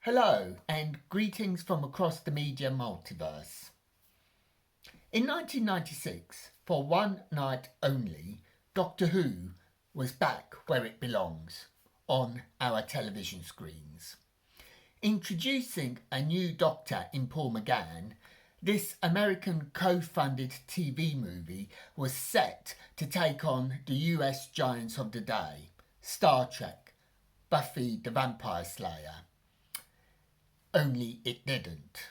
Hello and greetings from across the Media Multiverse. In 1996, for one night only, Doctor Who was back where it belongs, on our television screens. Introducing a new Doctor in Paul McGann, this American co-funded TV movie was set to take on the US giants of the day, Star Trek, Buffy the Vampire Slayer. Only it didn't.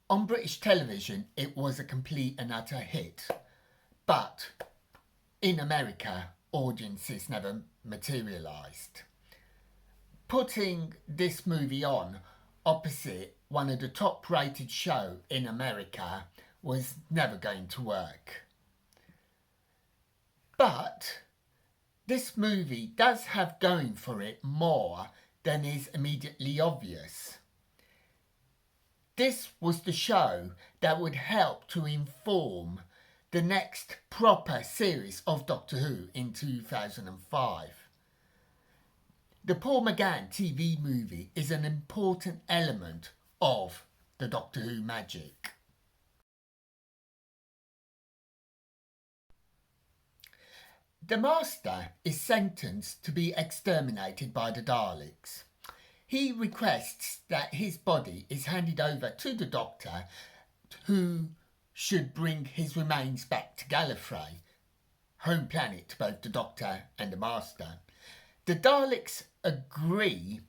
On British television, it was a complete and utter hit, but in America, audiences never materialised. Putting this movie on opposite one of the top-rated shows in America was never going to work. But this movie does have going for it more than is immediately obvious. This was the show that would help to inform the next proper series of Doctor Who in 2005. The Paul McGann TV movie is an important element of the Doctor Who magic. The Master is sentenced to be exterminated by the Daleks. He requests that his body is handed over to the Doctor, who should bring his remains back to Gallifrey, home planet to both the Doctor and the Master. The Daleks agree,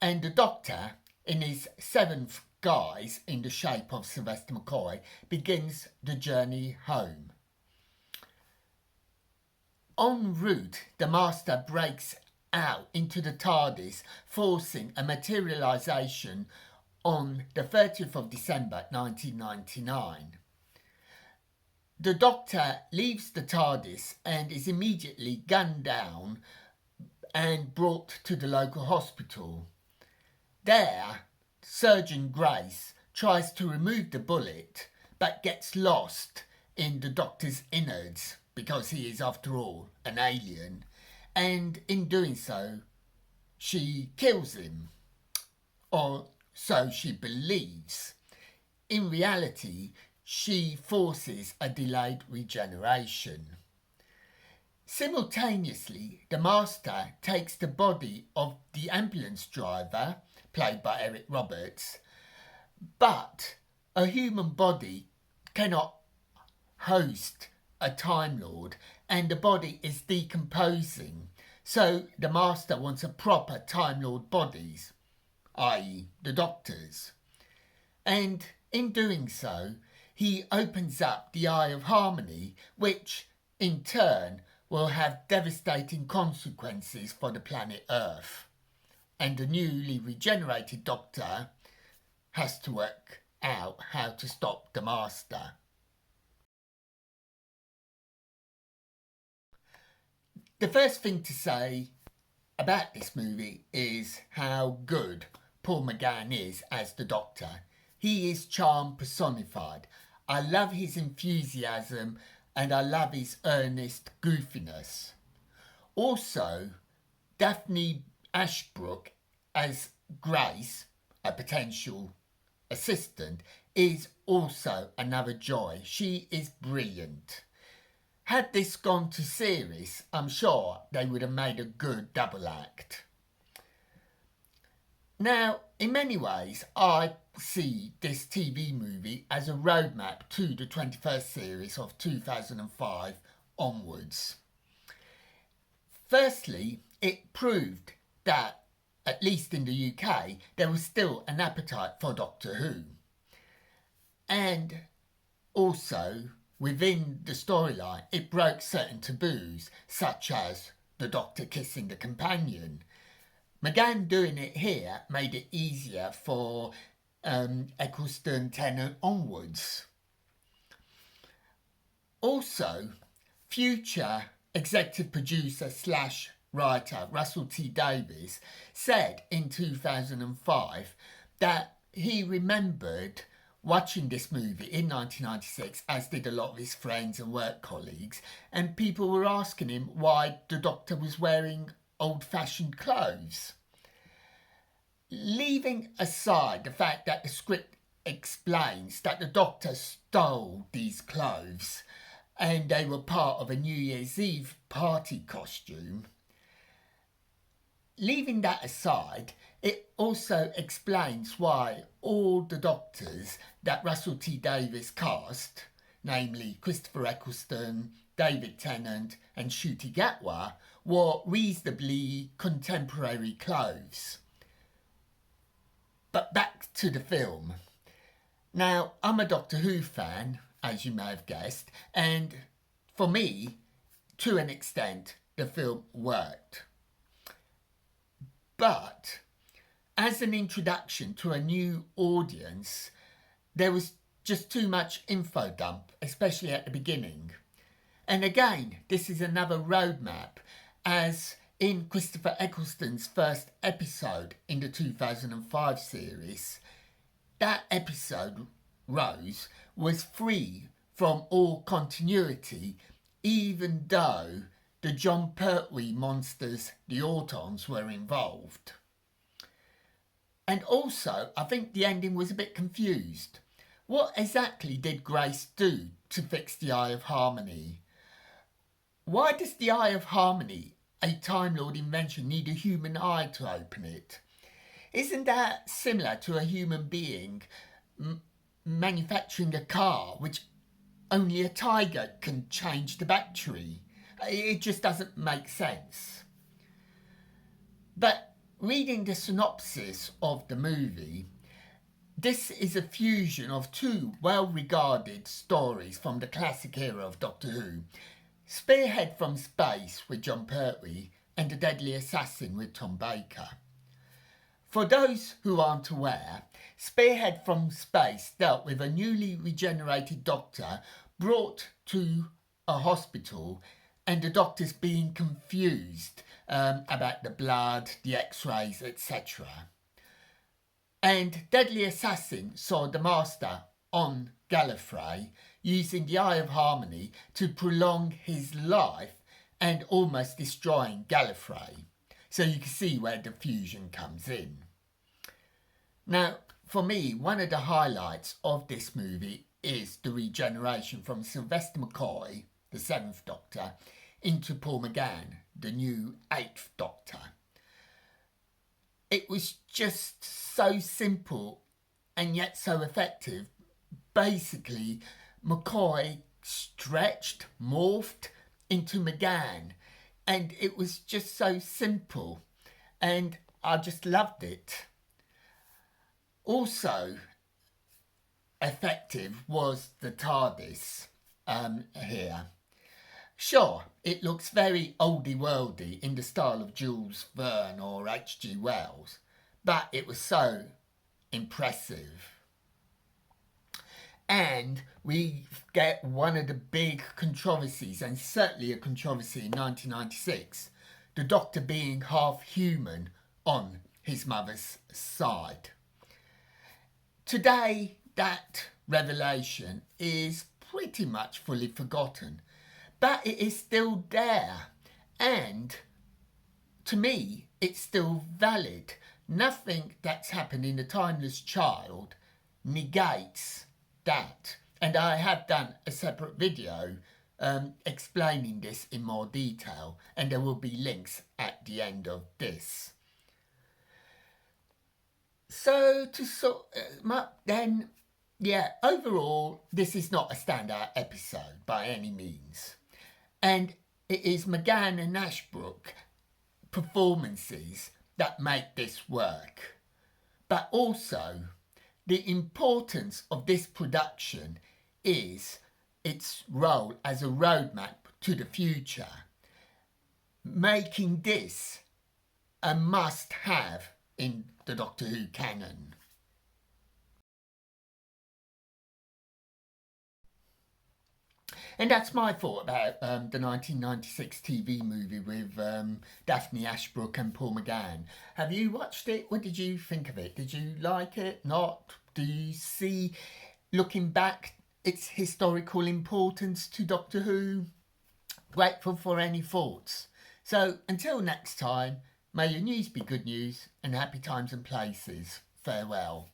and the Doctor, in his seventh guise in the shape of Sylvester McCoy, begins the journey home. En route, the Master breaks out into the TARDIS, forcing a materialisation on the 30th of December 1999. The Doctor leaves the TARDIS and is immediately gunned down and brought to the local hospital. There, Surgeon Grace tries to remove the bullet but gets lost in the Doctor's innards, because he is, after all, an alien, and in doing so, she kills him, or so she believes. In reality, she forces a delayed regeneration. Simultaneously, the Master takes the body of the ambulance driver, played by Eric Roberts, but a human body cannot host a Time Lord, and the body is decomposing, so the Master wants a proper Time Lord bodies, i.e. the Doctor's. And in doing so, he opens up the Eye of Harmony, which in turn will have devastating consequences for the planet Earth. And the newly regenerated Doctor has to work out how to stop the Master. The first thing to say about this movie is how good Paul McGann is as the Doctor. He is charm personified. I love his enthusiasm and I love his earnest goofiness. Also, Daphne Ashbrook as Grace, a potential assistant, is also another joy. She is brilliant. Had this gone to series, I'm sure they would have made a good double act. Now, in many ways, I see this TV movie as a roadmap to the 21st series of 2005 onwards. Firstly, it proved that, at least in the UK, there was still an appetite for Doctor Who. And also, within the storyline, it broke certain taboos, such as the Doctor kissing the companion. McGann doing it here made it easier for Eccleston, Tennant onwards. Also, future executive producer / writer Russell T Davies said in 2005 that he remembered watching this movie in 1996, as did a lot of his friends and work colleagues, and people were asking him why the Doctor was wearing old-fashioned clothes. leaving aside the fact that the script explains that the Doctor stole these clothes and they were part of a New Year's Eve party costume, leaving that aside, it also explains why all the Doctors that Russell T Davies cast, namely Christopher Eccleston, David Tennant and Ncuti Gatwa, wore reasonably contemporary clothes. But back to the film. Now, I'm a Doctor Who fan, as you may have guessed, and for me, to an extent, the film worked. But as an introduction to a new audience, there was just too much info dump, especially at the beginning. And again, this is another roadmap, as in Christopher Eccleston's first episode in the 2005 series, that episode, Rose, was free from all continuity, even though the Jon Pertwee monsters, the Autons, were involved. And also, I think the ending was a bit confused. What exactly did Grace do to fix the Eye of Harmony? Why does the Eye of Harmony, a Time Lord invention, need a human eye to open it? Isn't that similar to a human being manufacturing a car which only a tiger can change the battery? It just doesn't make sense. But reading the synopsis of the movie, this is a fusion of two well-regarded stories from the classic era of Doctor Who, Spearhead from Space with Jon Pertwee and The Deadly Assassin with Tom Baker. For those who aren't aware, Spearhead from Space dealt with a newly regenerated Doctor brought to a hospital and the doctors being confused about the blood, the x-rays, etc. And Deadly Assassin saw the Master on Gallifrey using the Eye of Harmony to prolong his life and almost destroying Gallifrey. So you can see where the fusion comes in. Now, for me, one of the highlights of this movie is the regeneration from Sylvester McCoy, the 7th Doctor, into Paul McGann, the new 8th Doctor. It was just so simple and yet so effective. Basically, McCoy stretched, morphed into McGann, and it was just so simple, and I just loved it. Also effective was the TARDIS here. Sure, it looks very oldie-worldy in the style of Jules Verne or H.G. Wells, but it was so impressive. And we get one of the big controversies, and certainly a controversy in 1996, the Doctor being half human on his mother's side. Today, that revelation is pretty much fully forgotten, but it is still there, and to me, it's still valid. Nothing that's happened in The Timeless Child negates that, and I have done a separate video explaining this in more detail, and there will be links at the end of this. So to sort then, yeah, overall, this is not a standout episode by any means. And it is McGann and Ashbrook performances that make this work. But also, the importance of this production is its role as a roadmap to the future, making this a must-have in the Doctor Who canon. And that's my thought about the 1996 TV movie with Daphne Ashbrook and Paul McGann. Have you watched it? What did you think of it? Did you like it? Not? Do you see, looking back, its historical importance to Doctor Who? Grateful for any thoughts. So until next time, May your news be good news and happy times and places. Farewell.